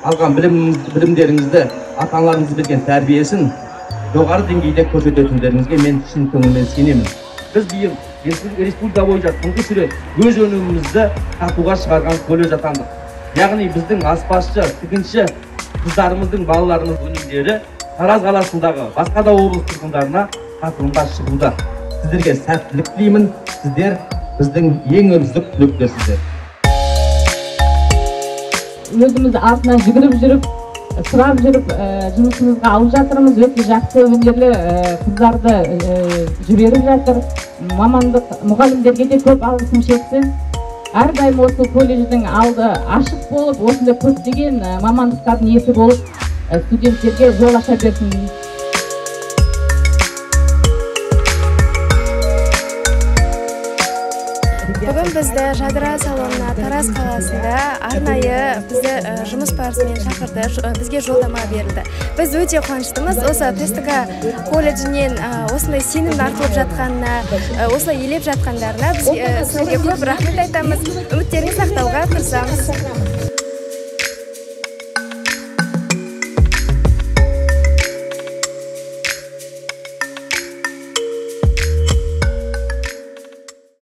алған білімдеріңізді, ата-аналарыңыз берген тәрбиесін жоғары деңгейде көрсететіндеріңізге мен шын көңілмен сенемін. Біз биыл республика бойынша тұңғыш рет өз өнімімізді сатуға шығарған колледж атандық. Яғни біздің аспазшы, тігінші қыздарымыздың, балаларымыз өнімдері Тараз қаласындағы басқа да облыс тұрғындарына сатылымға шығуда. Сіздерге сәттілік тілеймін. Сіздер біздің ең үздік түлектерсіздер. Өзіміз артынан жүгіріп жүріп, сұрап жүріп, жұмысымызға алып жатырмыз. Өте жақсы өнерлі қыздарды жіберіп жатыр. Мамандық мұғалімдерге де көп алғысым шексіз. Әрдайым осы колледждің алды ашық болып, осында көптеген мамандықтардың иесі болып, студенттерге жол аша берсін. Бүгін бізді Жадыра салонына Тараз қаласында арнайы бізді жұмыс барысымен шақырды, бізге жолдама берілді. Біз өте қуаныштымыз. Осы ТСТК колледжінен осындай сенім артылып жатқанына, осылай елеп жатқандарына біз сіздерге көп рахмет айтамыз. Үміттеріңізді ақтауға тырысамыз.